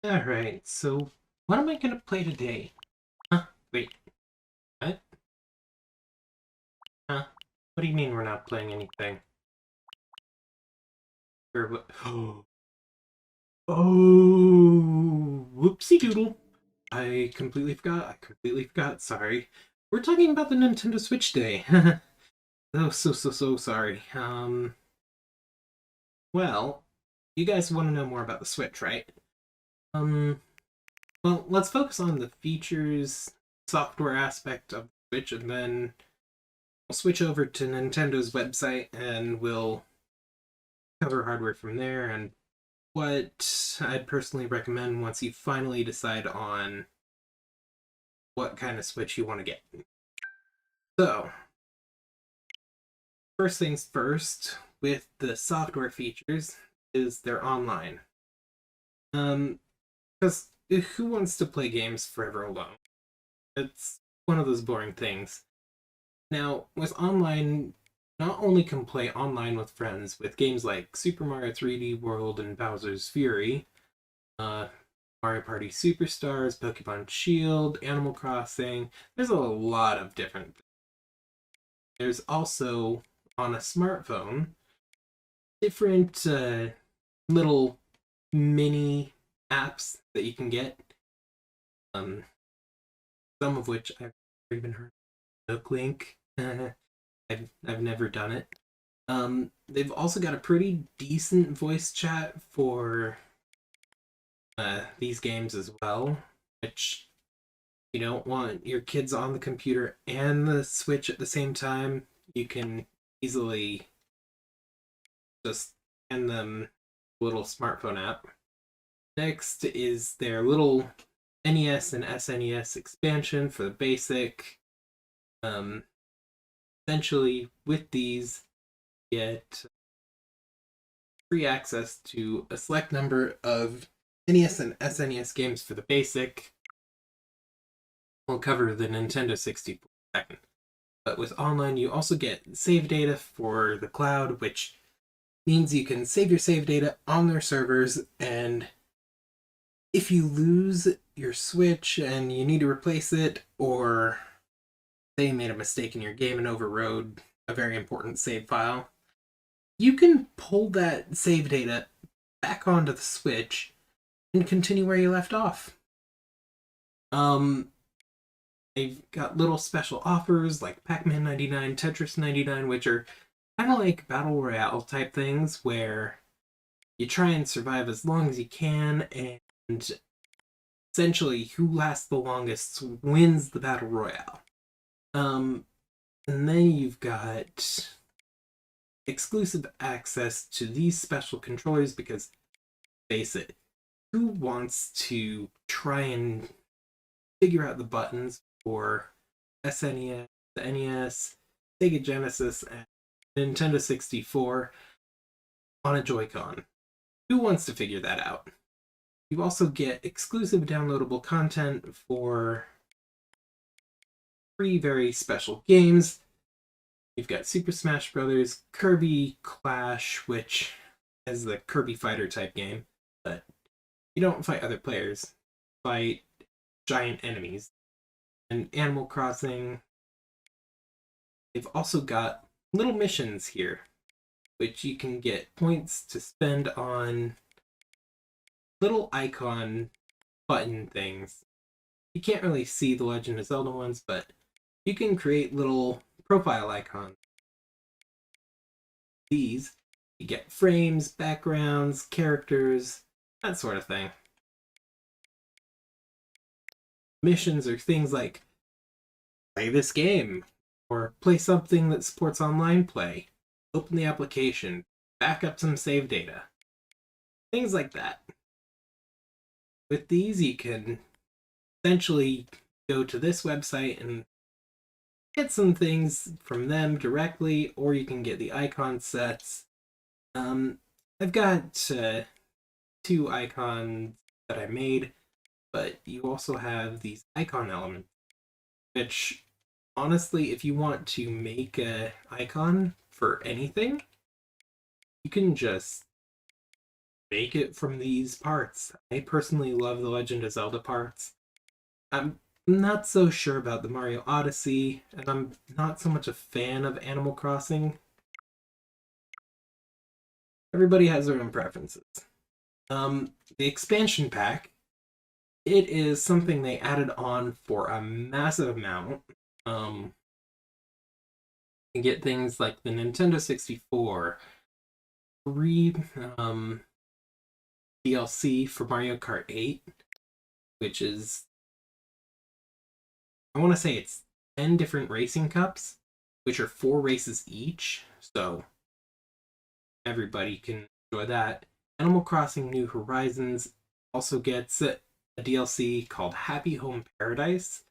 Alright, so what am I gonna play today? Huh? Wait, what? Huh? What do you mean we're not playing anything? Or what? Oh, whoopsie doodle. I completely forgot. Sorry. We're talking about the Nintendo Switch Day. Oh, so sorry. Well, you guys want to know more about the Switch, right? Um, well, let's focus on the features, software aspect of the Switch, and then we'll switch over to Nintendo's website and we'll cover hardware from there and what I'd personally recommend once you finally decide on what kind of Switch you want to get. So, first things first, with the software features, is they're online. Because who wants to play games forever alone? It's one of those boring things. Now, with online, not only can play online with friends with games like Super Mario 3D World and Bowser's Fury, uh, Mario Party Superstars, Pokemon Shield, Animal Crossing. There's a lot of different. There's also on a smartphone different little mini apps that you can get. Um, some of which I've even heard. Nook Link. I've never done it. They've also got a pretty decent voice chat for these games as well, which you don't want your kids on the computer and the Switch at the same time. You can easily just hand them a little smartphone app. Next is their little NES and SNES expansion for the basic. Um, Essentially, with these, you get free access to a select number of NES and SNES games for the basic. We'll cover the Nintendo 64 second. But with online, you also get save data for the cloud, which means you can save your save data on their servers, and if you lose your Switch and you need to replace it, or they made a mistake in your game and overrode a very important save file, you can pull that save data back onto the Switch and continue where you left off. Um, they've got little special offers like Pac-Man 99, Tetris 99, which are kind of like battle royale type things where you try and survive as long as you can, and essentially who lasts the longest wins the battle royale. Um, and then you've got exclusive access to these special controllers because, face it, who wants to try and figure out the buttons for SNES, the NES, Sega Genesis, and Nintendo 64 on a Joy-Con? Who wants to figure that out? You also get exclusive downloadable content for 3 very special games. You've got Super Smash Bros., Kirby Clash, which is the Kirby fighter type game, but you don't fight other players, you fight giant enemies. And Animal Crossing. They've also got little missions here, which you can get points to spend on little icon button things. You can't really see the Legend of Zelda ones, but you can create little profile icons. These, you get frames, backgrounds, characters, that sort of thing. Missions are things like play this game, or play something that supports online play, open the application, back up some save data, things like that. With these, you can essentially go to this website and get some things from them directly, or you can get the icon sets. I've got 2 icons that I made, but you also have these icon elements, which honestly, if you want to make an icon for anything, you can just make it from these parts. I personally love the Legend of Zelda parts. I'm not so sure about the Mario Odyssey, and I'm not so much a fan of Animal Crossing. Everybody has their own preferences. The expansion pack, it is something they added on for a massive amount. You get things like the Nintendo 64, free DLC for Mario Kart 8, which is, I want to say it's 10 different racing cups, which are 4 races each, so everybody can enjoy that. Animal Crossing New Horizons also gets a DLC called Happy Home Paradise.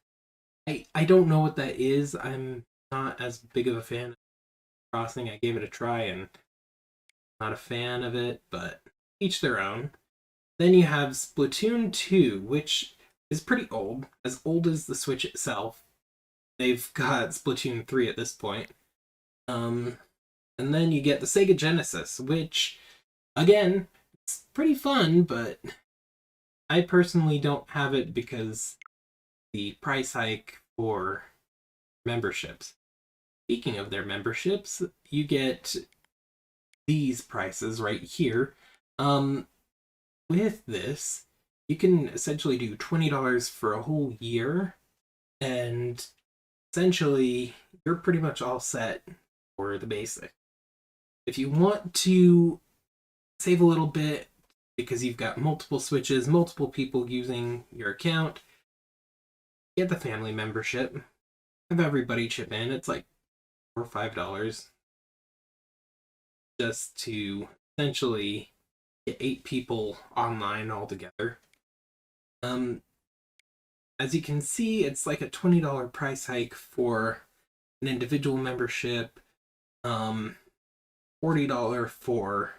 I don't know what that is. I'm not as big of a fan of Crossing. I gave it a try and not a fan of it, but each their own. Then you have Splatoon 2, which is pretty old, as old as the Switch itself. They've got Splatoon 3 at this point. And then you get the Sega Genesis, which, again, it's pretty fun, but I personally don't have it because the price hike for memberships. Speaking of their memberships, you get these prices right here. With this, you can essentially do $20 for a whole year, and essentially, you're pretty much all set for the basic. If you want to save a little bit because you've got multiple Switches, multiple people using your account, get the family membership. Have everybody chip in. It's like $4 or $5 just to essentially get 8 people online all together. As you can see, it's like a $20 price hike for an individual membership, $40 for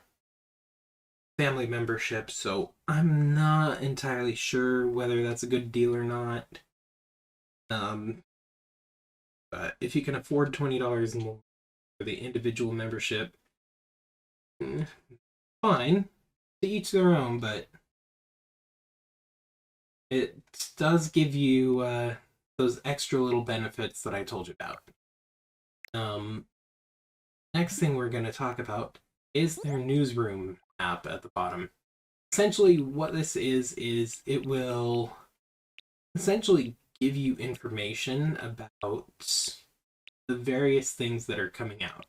family membership, so I'm not entirely sure whether that's a good deal or not. But if you can afford $20 more for the individual membership, fine, to each their own, but it does give you those extra little benefits that I told you about. Next thing we're going to talk about is their newsroom app at the bottom. Essentially, what this is it will essentially give you information about the various things that are coming out.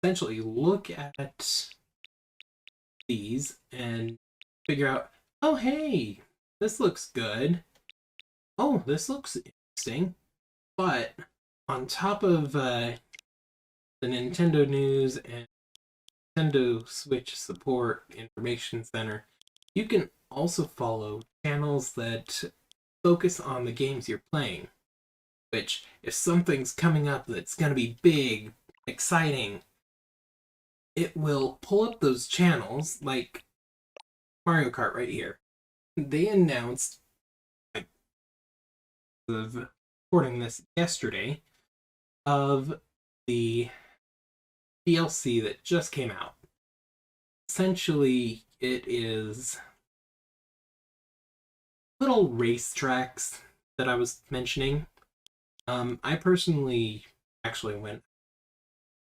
Essentially, look at these and figure out, oh, hey, this looks good. Oh, this looks interesting. But on top of the Nintendo news and Nintendo Switch support information center, you can also follow channels that focus on the games you're playing. Which, if something's coming up that's going to be big, exciting, it will pull up those channels, like Mario Kart right here. They announced, like, of recording this yesterday, of the DLC that just came out. Essentially, it is little racetracks that I was mentioning. I personally actually went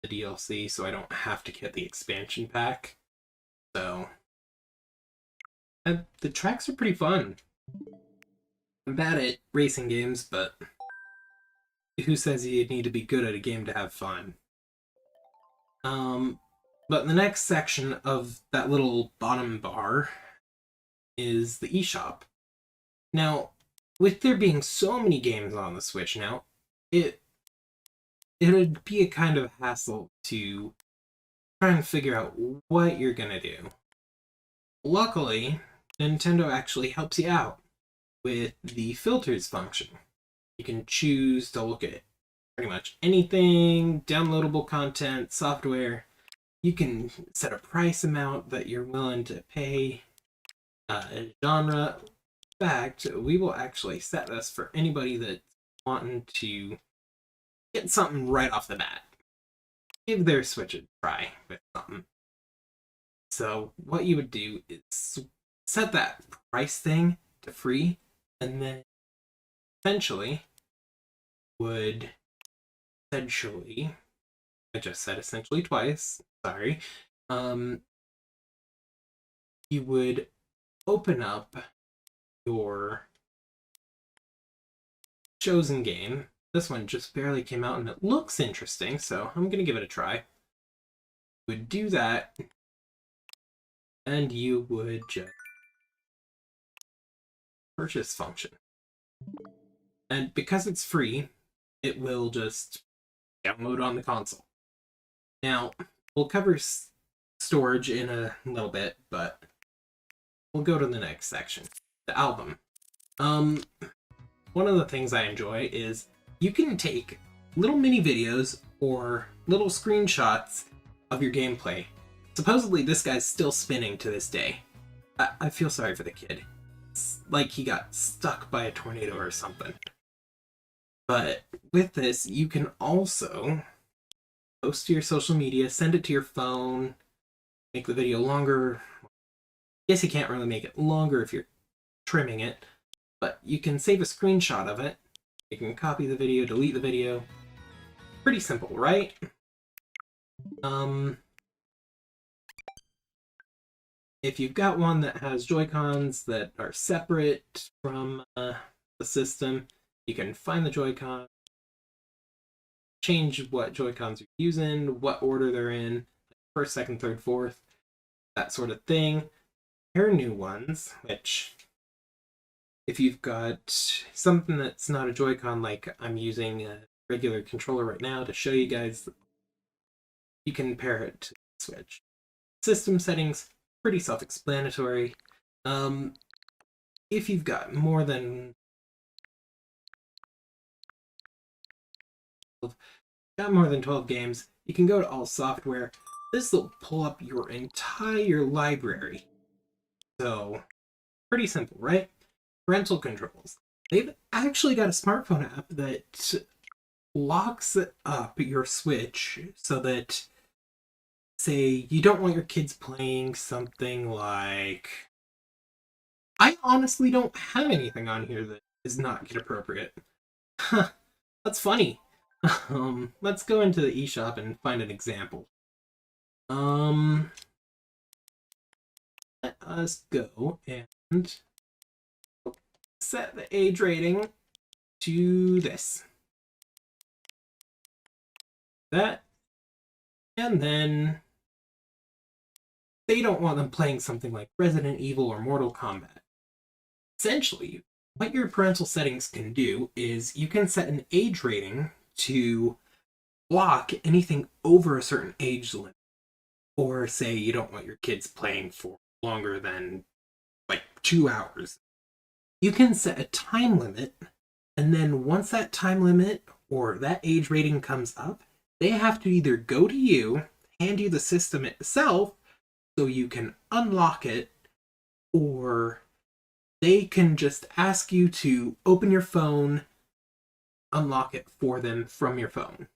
the DLC, so I don't have to get the expansion pack. So, the tracks are pretty fun. I'm bad at racing games, but who says you need to be good at a game to have fun? But the next section of that little bottom bar is the eShop. Now, with there being so many games on the Switch now, it would be a kind of hassle to try and figure out what you're gonna do. Luckily, Nintendo actually helps you out with the filters function. You can choose to look at pretty much anything, downloadable content, software. You can set a price amount that you're willing to pay, genre. In fact, we will actually set this for anybody that's wanting to get something right off the bat. give their Switch a try with something. So what you would do is set that price thing to free, and then essentially would essentially, I just said essentially twice, sorry, you would open up your chosen game. This one just barely came out and it looks interesting, so I'm gonna give it a try. You would do that, and you would just purchase function. And because it's free, it will just download on the console. Now, we'll cover storage in a little bit, but we'll go to the next section, the album. One of the things I enjoy is you can take little mini videos or little screenshots of your gameplay. Supposedly this guy's still spinning to this day. I feel sorry for the kid. It's like he got stuck by a tornado or something. But with this, you can also post to your social media, send it to your phone, make the video longer. I guess you can't really make it longer if you're trimming it, but you can save a screenshot of it. You can copy the video, delete the video. Pretty simple, right? If you've got one that has JoyCons that are separate from the system, you can find the JoyCon, change what JoyCons you're using, what order they're in, first, second, third, fourth, that sort of thing. Pair new ones, which if you've got something that's not a Joy-Con, like I'm using a regular controller right now to show you guys, you can pair it to the Switch. System settings, pretty self-explanatory. If you've got more than 12 games, you can go to all software. This will pull up your entire library. So, pretty simple, right? Parental controls. They've actually got a smartphone app that locks up your Switch so that, say, you don't want your kids playing something like... I honestly don't have anything on here that is not kid appropriate. That's funny. Let's go into the eShop and find an example. Let us go and set the age rating to this. That. And then they don't want them playing something like Resident Evil or Mortal Kombat. Essentially, what your parental settings can do is you can set an age rating to block anything over a certain age limit. Or say you don't want your kids playing for longer than like 2 hours. You can set a time limit, and then once that time limit or that age rating comes up, they have to either go to you, hand you the system itself so you can unlock it, or they can just ask you to open your phone, unlock it for them from your phone.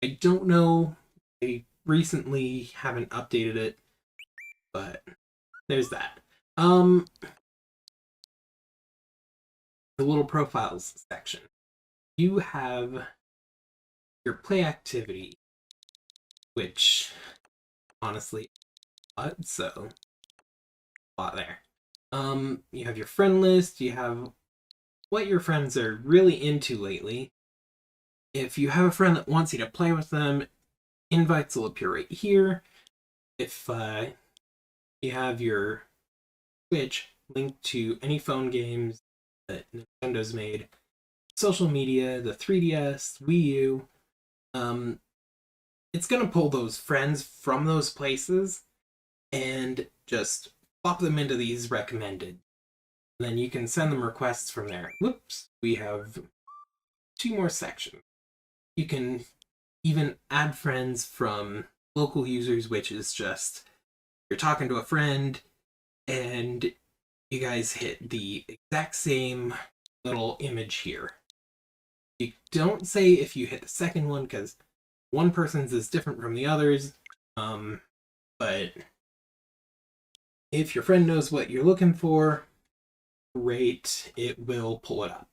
I don't know. I recently haven't updated it, but there's that. The little profiles section. You have your play activity, which honestly, so a lot there. You have your friend list, you have what your friends are really into lately. If you have a friend that wants you to play with them, invites will appear right here. If you have your Switch linked to any phone games that Nintendo's made, social media, the 3DS, Wii U, it's going to pull those friends from those places and just plop them into these recommended. And then you can send them requests from there. Whoops, we have 2 more sections. You can even add friends from local users, which is just you're talking to a friend and you guys hit the exact same little image here. You don't say if you hit the second one because one person's is different from the others, but if your friend knows what you're looking for, great, it will pull it up.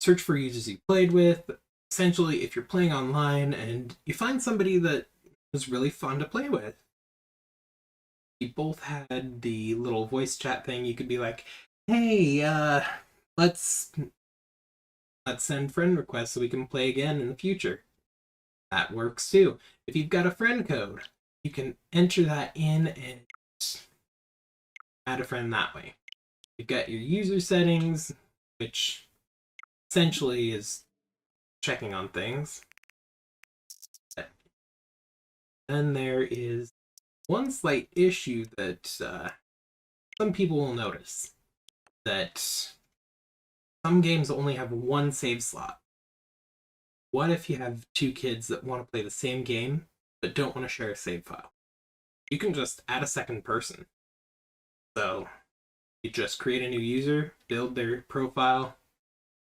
Search for users you played with. Essentially, if you're playing online and you find somebody that was really fun to play with, you both had the little voice chat thing, you could be like, hey, let's send friend requests so we can play again in the future. That works too. If you've got a friend code, you can enter that in and add a friend that way. You've got your user settings, which essentially is checking on things. Then there is one slight issue that some people will notice, that some games only have one save slot. What if you have two kids that want to play the same game but don't want to share a save file? You can just add a second person. So you just create a new user, build their profile.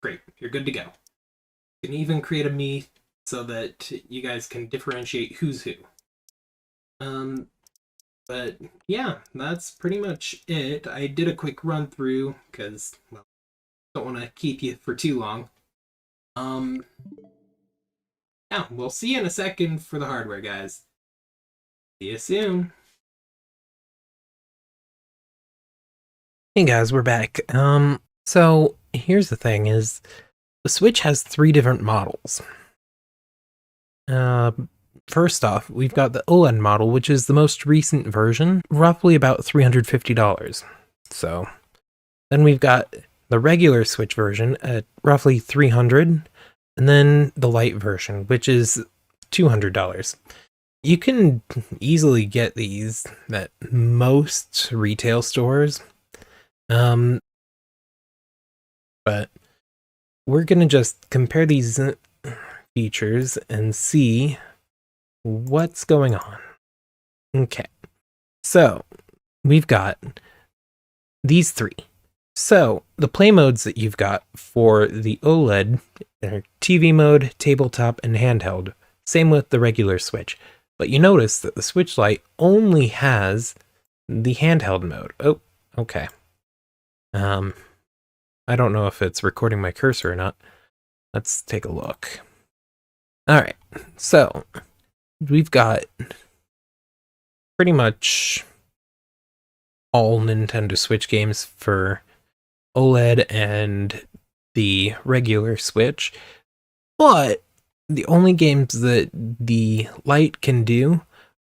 Great, you're good to go. You can even create a me so that you guys can differentiate who's who. But yeah, that's pretty much it. I did a quick run through because, well, don't want to keep you for too long. Yeah, we'll see you in a second for the hardware, guys. See you soon. Hey guys, we're back. So here's the thing is, the Switch has 3 different models. First off, we've got the OLED model, which is the most recent version, roughly about $350. So, then we've got the regular Switch version at roughly $300, and then the Lite version, which is $200. You can easily get these at most retail stores. But we're gonna just compare these features and see what's going on. Okay, so we've got these 3. So the play modes that you've got for the OLED are TV mode, tabletop, and handheld. Same with the regular Switch. But you notice that the Switch Lite only has the handheld mode. Oh, okay. I don't know if it's recording my cursor or not. Let's take a look. Alright, so we've got pretty much all Nintendo Switch games for OLED and the regular Switch, but the only games that the Lite can do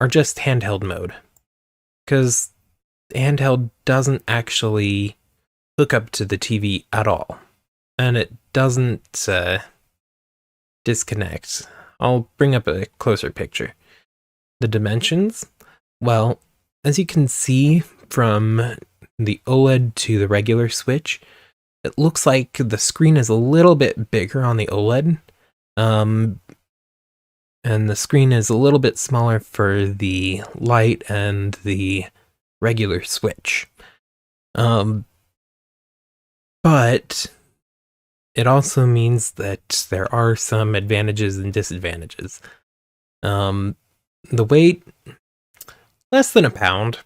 are just handheld mode, because handheld doesn't actually hook up to the TV at all, and it doesn't disconnect. I'll bring up a closer picture. The dimensions, well, as you can see from the OLED to the regular Switch, it looks like the screen is a little bit bigger on the OLED, and the screen is a little bit smaller for the Lite and the regular Switch. But it also means that there are some advantages and disadvantages. The weight, less than a pound,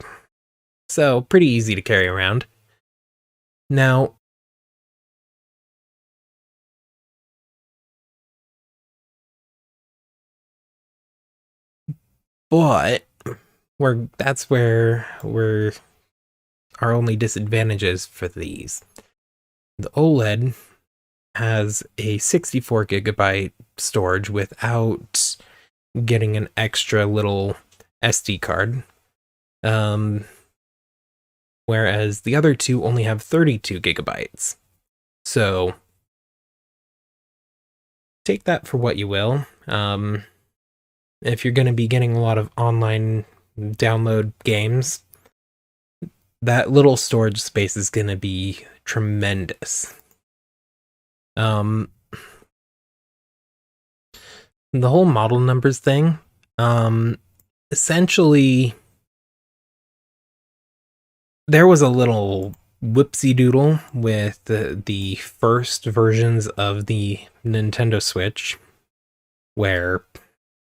so pretty easy to carry around. Now, but that's where our only disadvantages for these. The OLED has a 64 gigabyte storage without getting an extra little SD card, whereas the other two only have 32 gigabytes. So take that for what you will. If you're going to be getting a lot of online download games, that little storage space is going to be tremendous. The whole model numbers thing, essentially, there was a little whoopsie doodle with the first versions of the Nintendo Switch, where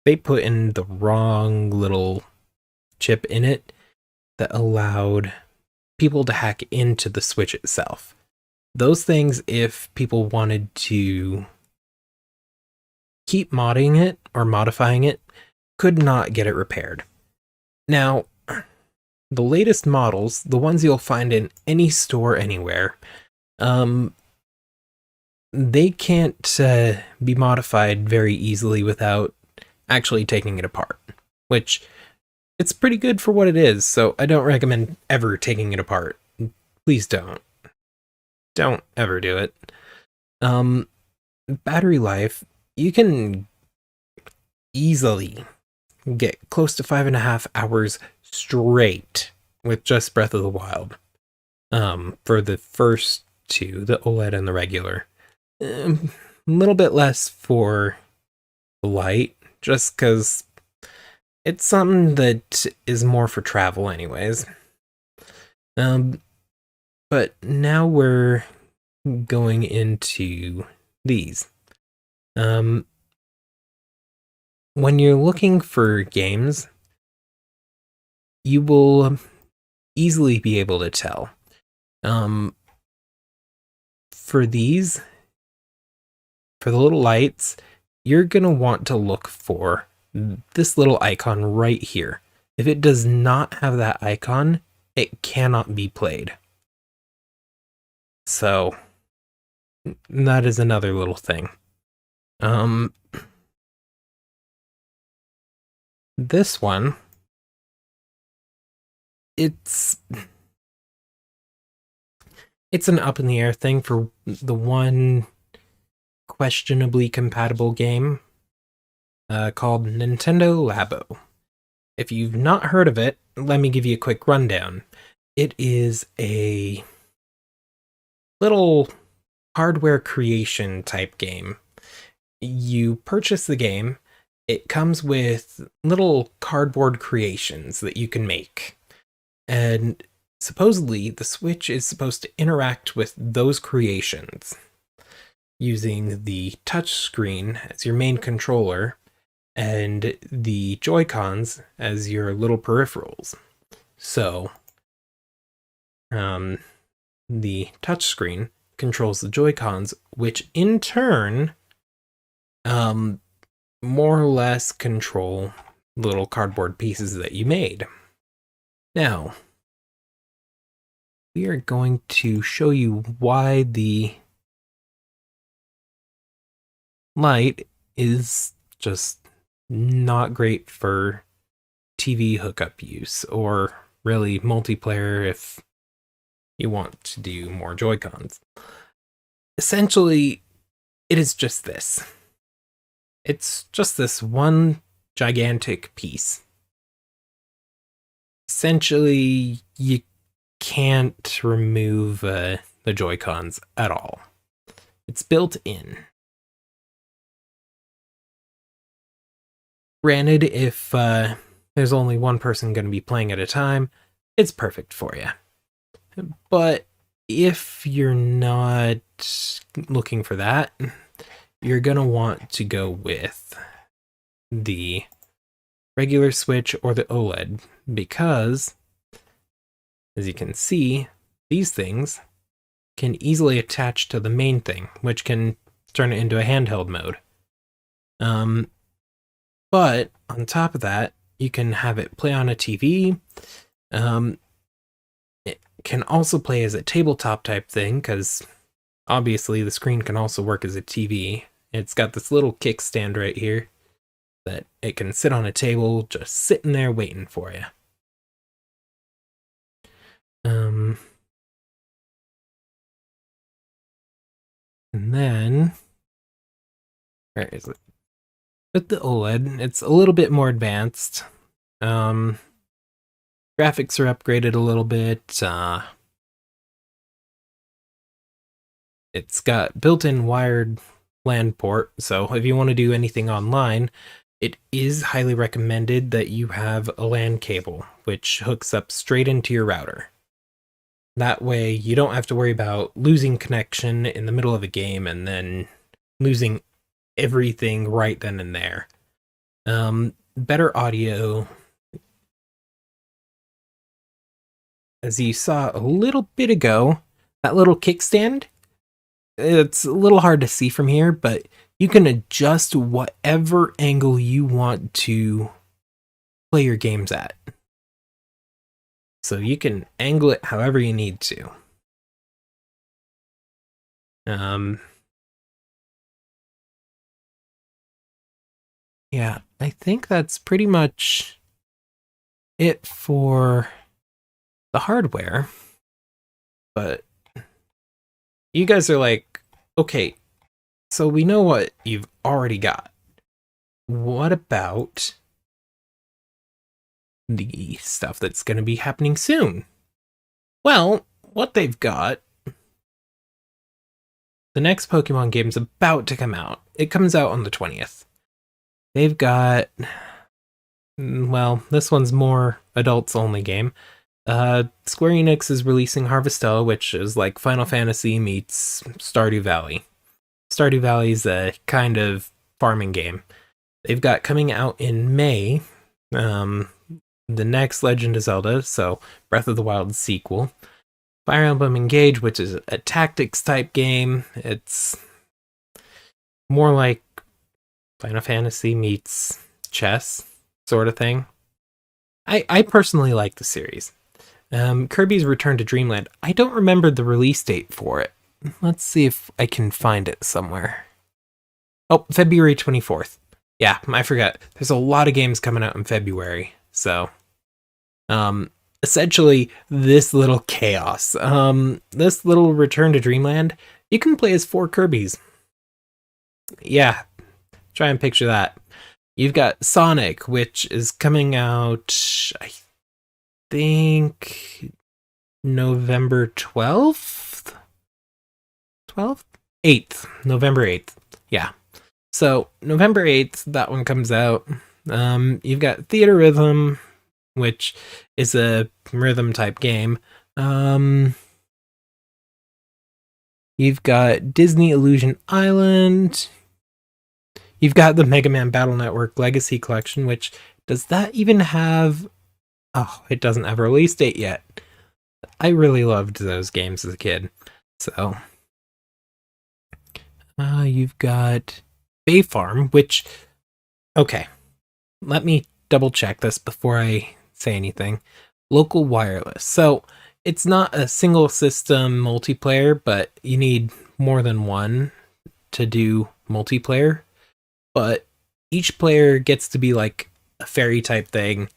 they put in the wrong little chip in it that allowed people to hack into the Switch itself. Those things, if people wanted to keep modding it or modifying it, could not get it repaired. Now, the latest models, the ones you'll find in any store anywhere, they can't be modified very easily without actually taking it apart, which it's pretty good for what it is, so I don't recommend ever taking it apart. Please don't. Don't ever do it. Battery life, you can easily get close to 5.5 hours straight with just Breath of the Wild. For the first two, the OLED and the regular. A little bit less for the light, just because it's something that is more for travel anyways. But now we're going into these. When you're looking for games, you will easily be able to tell. For these, for the little lights, you're going to want to look for this little icon right here. If it does not have that icon, it cannot be played. So, that is another little thing. This one, it's an up in the air thing for the one questionably compatible game called Nintendo Labo. If you've not heard of it, let me give you a quick rundown. It is a little hardware creation type game. You purchase the game, it comes with little cardboard creations that you can make. And supposedly, the Switch is supposed to interact with those creations using the touch screen as your main controller and the JoyCons as your little peripherals. So, the touch screen controls the JoyCons, which in turn, more or less control little cardboard pieces that you made. Now, we are going to show you why the light is just not great for TV hookup use, or really multiplayer if you want to do more Joy-Cons. Essentially, it is just this. It's just this one gigantic piece. Essentially, you can't remove the Joy-Cons at all. It's built in. Granted, if there's only one person going to be playing at a time, it's perfect for you. But if you're not looking for that, you're going to want to go with the regular Switch or the OLED, because, as you can see, these things can easily attach to the main thing, which can turn it into a handheld mode. But on top of that, you can have it play on a TV. It can also play as a tabletop type thing, because obviously the screen can also work as a TV. It's got this little kickstand right here that it can sit on a table, just sitting there waiting for you. And then, where is it? With the OLED, it's a little bit more advanced. Graphics are upgraded a little bit. It's got built-in wired LAN port, so if you want to do anything online, it is highly recommended that you have a LAN cable, which hooks up straight into your router. That way, you don't have to worry about losing connection in the middle of a game and then losing everything right then and there. Better audio. As you saw a little bit ago, that little kickstand, it's a little hard to see from here, but you can adjust whatever angle you want to play your games at. So you can angle it however you need to. Yeah, I think that's pretty much it for the hardware. But you guys are like, okay, so we know what you've already got. What about the stuff that's going to be happening soon? Well, what they've got, the next Pokemon game is about to come out. It comes out on the 20th. They've got, well, this one's more adults only game. Square Enix is releasing Harvestella, which is like Final Fantasy meets Stardew Valley. Stardew Valley is a kind of farming game. They've got coming out in May, the next Legend of Zelda, so Breath of the Wild sequel. Fire Emblem Engage, which is a tactics type game. It's more like Final Fantasy meets chess sort of thing. I personally like the series. Kirby's Return to Dreamland. I don't remember the release date for it. Let's see if I can find it somewhere. Oh, February 24th. Yeah, I forgot. There's a lot of games coming out in February. So, essentially, this little chaos. This little Return to Dreamland, you can play as 4 Kirbys. Yeah, try and picture that. You've got Sonic, which is coming out, I think, November 12th? 12th? 8th. November 8th. Yeah. So, November 8th, that one comes out. You've got Theater Rhythm, which is a rhythm type game. You've got Disney Illusion Island. You've got the Mega Man Battle Network Legacy Collection, which, does that even have... Oh, it doesn't have a release date yet. I really loved those games as a kid. So, you've got Bay Farm, which... Okay, let me double check this before I say anything. Local wireless. So, it's not a single system multiplayer, but you need more than one to do multiplayer. But each player gets to be like a fairy type thing,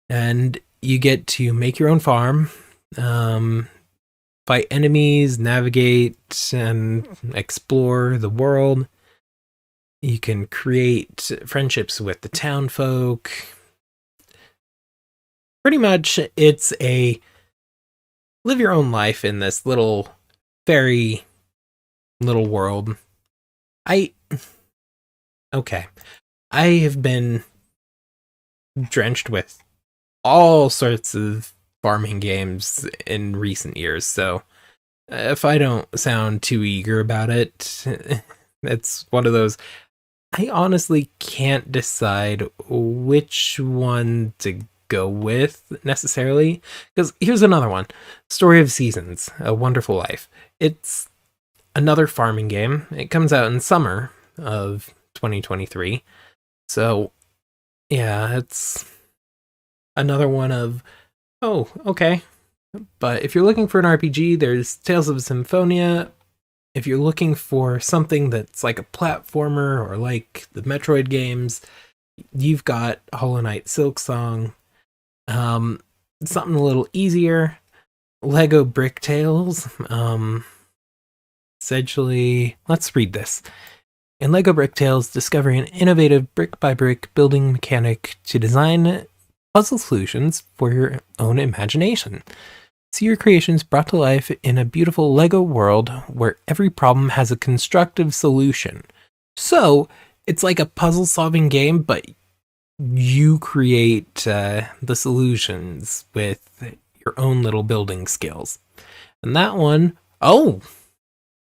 and you get to make your own farm, fight enemies, navigate, and explore the world. You can create friendships with the town folk. Pretty much, it's a live your own life in this little fairy little world. Okay. I have been drenched with all sorts of farming games in recent years, so if I don't sound too eager about it, it's one of those. I honestly can't decide which one to go with necessarily, because here's another one. Story of Seasons, A Wonderful Life. It's another farming game. It comes out in summer of 2023. So, yeah, it's another one of, oh, okay. But if you're looking for an RPG, there's Tales of Symphonia. If you're looking for something that's like a platformer or like the Metroid games, you've got Hollow Knight Silksong. Something a little easier, Lego Brick Tales. Essentially, let's read this. In LEGO Brick Tales, discover an innovative brick-by-brick building mechanic to design puzzle solutions for your own imagination. See your creations brought to life in a beautiful LEGO world where every problem has a constructive solution. So, it's like a puzzle-solving game, but you create the solutions with your own little building skills. And that one, oh,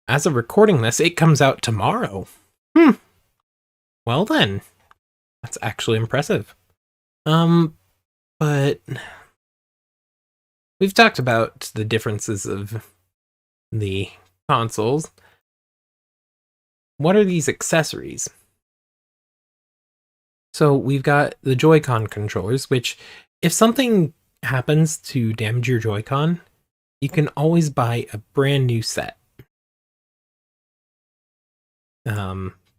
as of recording this, it comes out tomorrow. Well then, That's actually impressive. But we've talked about the differences of the consoles. What are these accessories? So we've got the Joy-Con controllers, which if something happens to damage your Joy-Con, you can always buy a brand new set.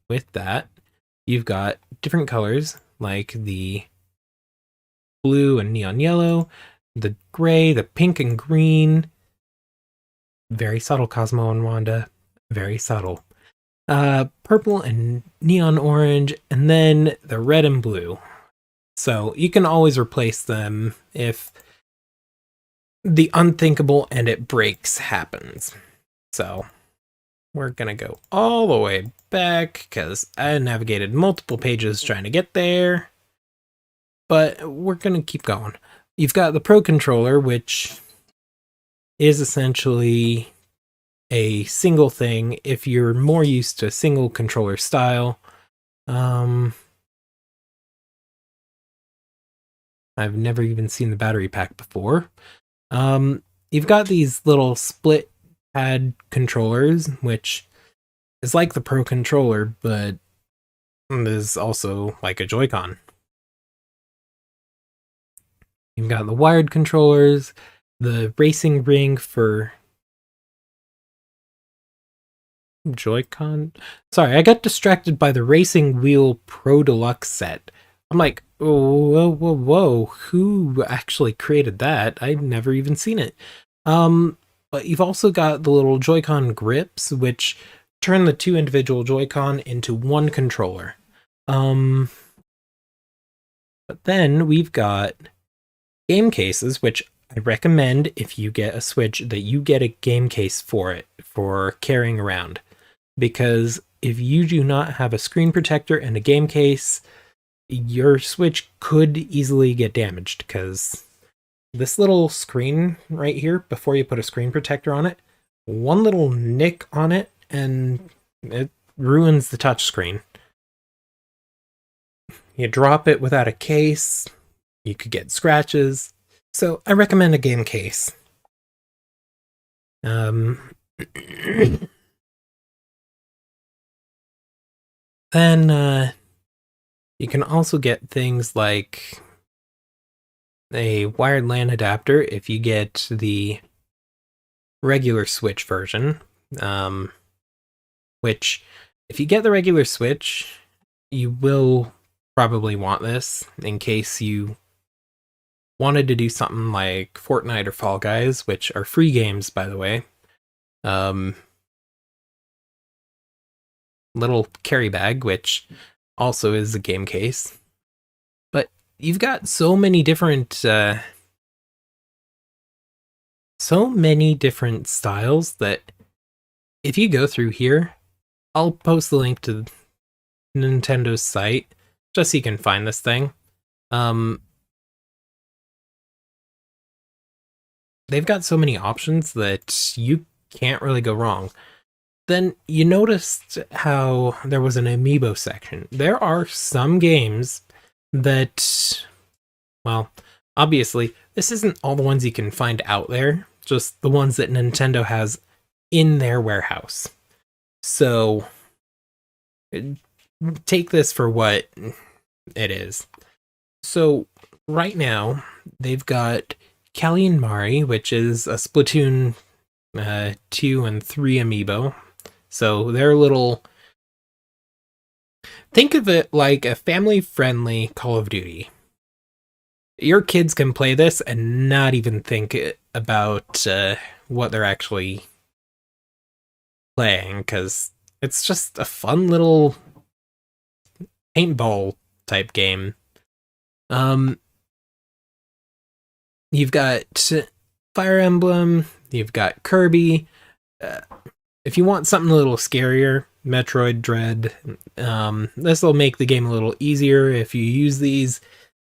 With that, you've got different colors like the blue and neon yellow, the gray, the pink and green. Very subtle, Cosmo and Wanda. Very subtle. Purple and neon orange, and then the red and blue. So you can always replace them if the unthinkable and it breaks happens. So we're gonna go all the way back because I navigated multiple pages trying to get there. But we're gonna keep going. You've got the Pro Controller, which is essentially a single thing if you're more used to a single controller style. I've never even seen the battery pack before. You've got these little split pad controllers, which is like the Pro Controller, but is also like a Joy-Con. You've got the wired controllers, the racing ring for Joy-Con. Sorry, I got distracted by the Racing Wheel Pro Deluxe set. I'm like, whoa, who actually created that? I've never even seen it. But you've also got the little Joy-Con grips, which turn the two individual Joy-Con into one controller. But then we've got game cases, which I recommend if you get a Switch that you get a game case for it, for carrying around. Because if you do not have a screen protector and a game case, your Switch could easily get damaged, because this little screen right here, before you put a screen protector on it, one little nick on it and it ruins the touchscreen. You drop it without a case, you could get scratches. So I recommend a game case. Then you can also get things like a wired LAN adapter if you get the regular Switch version. Which, if you get the regular Switch, you will probably want this in case you wanted to do something like Fortnite or Fall Guys, which are free games, by the way. Little carry bag, which also is a game case. But you've got so many different styles that if you go through here, I'll post the link to Nintendo's site just so you can find this thing. They've got so many options that you can't really go wrong. Then you noticed how there was an Amiibo section. There are some games that, well, obviously, this isn't all the ones you can find out there, just the ones that Nintendo has in their warehouse. So, take this for what it is. So, right now, they've got Callie and Mari, which is a Splatoon 2 and 3 amiibo. So they're little... Think of it like a family-friendly Call of Duty. Your kids can play this and not even think about what they're actually playing, because it's just a fun little paintball type game. You've got Fire Emblem, you've got Kirby. If you want something a little scarier, Metroid Dread. This will make the game a little easier if you use these.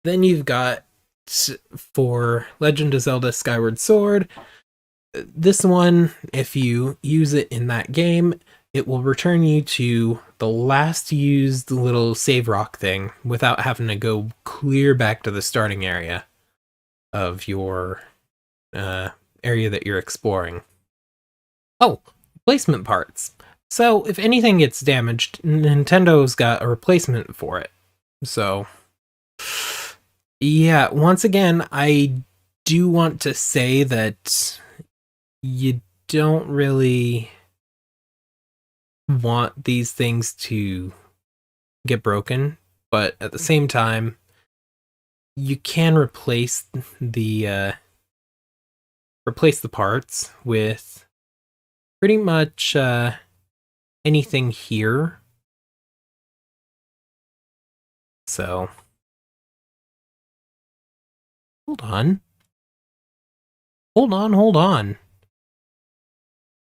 Then you've got, for Legend of Zelda Skyward Sword, this one, if you use it in that game, it will return you to the last used little save rock thing without having to go clear back to the starting area of your area that you're exploring. Oh, replacement parts. So if anything gets damaged, Nintendo's got a replacement for it. So yeah, once again, I do want to say that you don't really want these things to get broken, but at the same time, you can replace the parts with pretty much anything here. So hold on.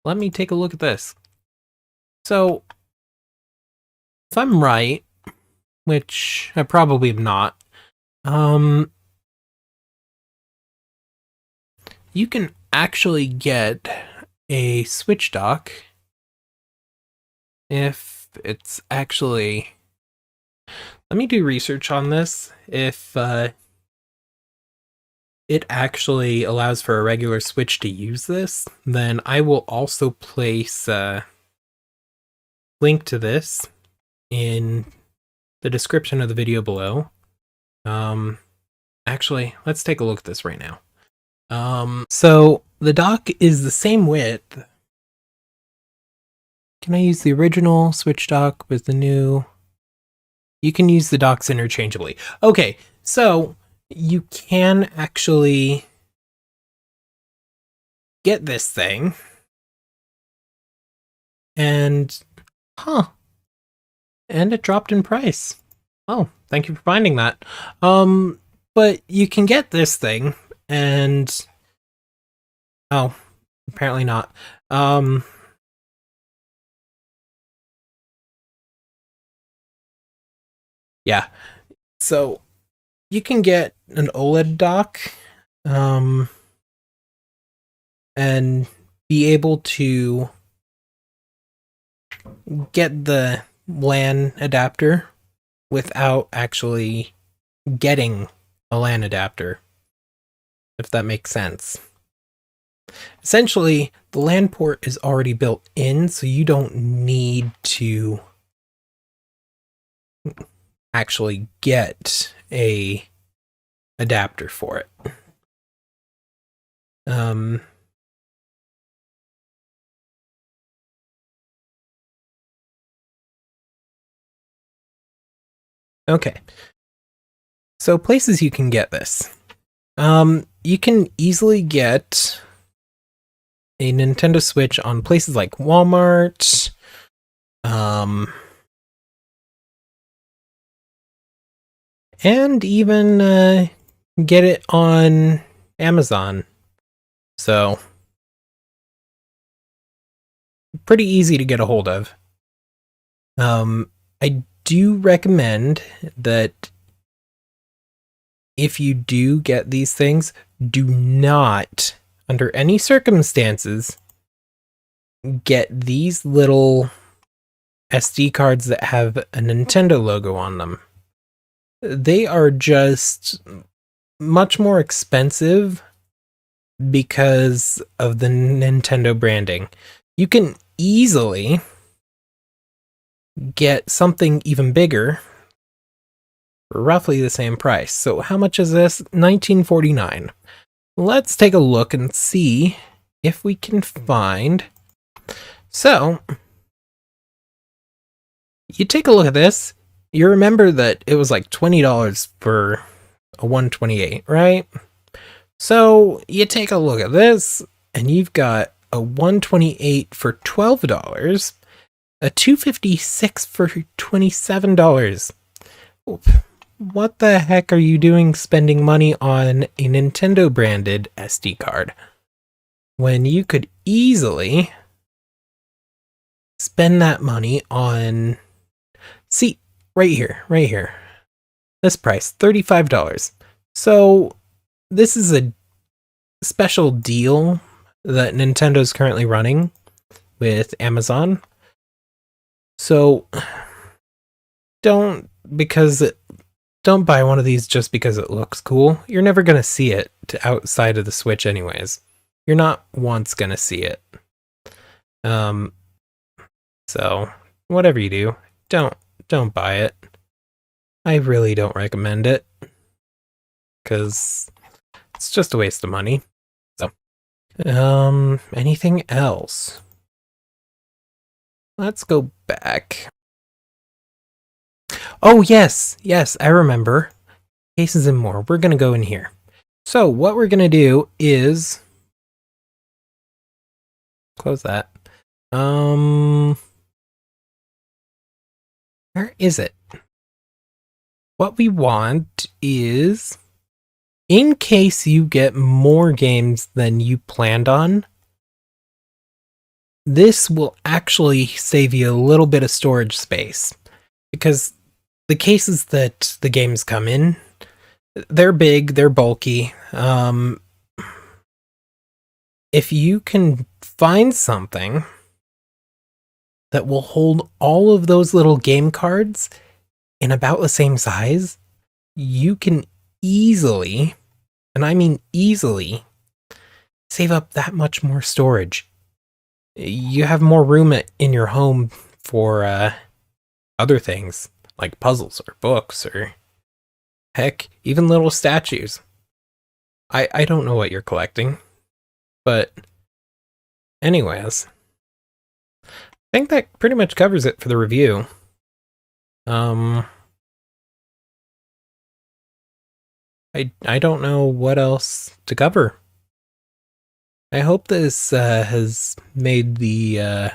Let me take a look at this. So if I'm right, which I probably am not, you can actually get a Switch dock if it's actually... Let me do research on this. If it actually allows for a regular Switch to use this, then I will also place a link to this in the description of the video below. Actually, let's take a look at this right now. So the dock is the same width. Can I use the original Switch dock with the new? You can use the docks interchangeably. Okay, so you can actually get this thing. And, and it dropped in price. Oh, thank you for finding that. But you can get this thing, and... Oh, apparently not. Yeah, so you can get an OLED dock, and be able to get the LAN adapter without actually getting a LAN adapter, if that makes sense. Essentially, the LAN port is already built in, so you don't need to actually get a adapter for it. Okay. So places you can get this. You can easily get a Nintendo Switch on places like Walmart, and even get it on Amazon. So pretty easy to get a hold of. I do recommend that if you do get these things, do not, under any circumstances, get these little SD cards that have a Nintendo logo on them. They are just much more expensive because of the Nintendo branding. You can easily get something even bigger for roughly the same price. So how much is this? $19.49. Let's take a look and see if we can find. So you take a look at this. You remember that it was like $20 for a 128, right? So you take a look at this, and you've got a 128 for $12, a 256 for $27. What the heck are you doing spending money on a Nintendo branded SD card when you could easily spend that money on, see, right here, this price, $35. So this is a special deal that Nintendo's currently running with Amazon. So don't don't buy one of these just because it looks cool. You're never going to see it outside of the Switch anyways. You're not once going to see it. So whatever you do, don't buy it. I really don't recommend it because it's just a waste of money. So, anything else? Let's go back. Oh, yes, I remember. Cases and more. We're going to go in here. So what we're going to do is close that. Where is it? What we want is, in case you get more games than you planned on, this will actually save you a little bit of storage space. Because the cases that the games come in, they're big, they're bulky. If you can find something that will hold all of those little game cards in about the same size, you can easily, and I mean easily, save up that much more storage. You have more room in your home for other things, like puzzles or books or, heck, even little statues. I don't know what you're collecting, but anyways, I think that pretty much covers it for the review. I don't know what else to cover. I hope this has made the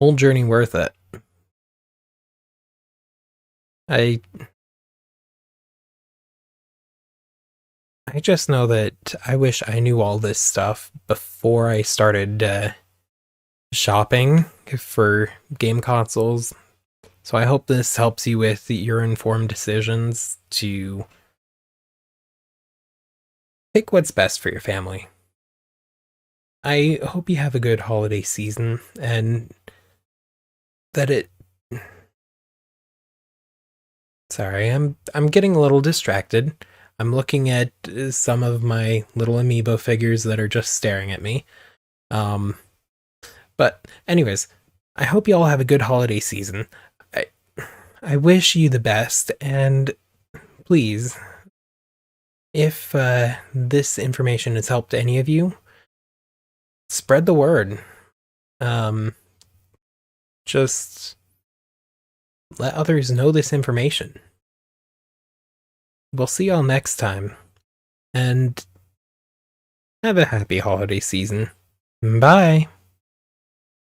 whole journey worth it. I just know that I wish I knew all this stuff before I started shopping for game consoles. So I hope this helps you with your informed decisions to pick what's best for your family. I hope you have a good holiday season and that it... Sorry, I'm getting a little distracted. I'm looking at some of my little Amiibo figures that are just staring at me. But anyways, I hope you all have a good holiday season. I wish you the best, and please, if this information has helped any of you, spread the word. Just let others know this information. We'll see y'all next time, and have a happy holiday season. Bye!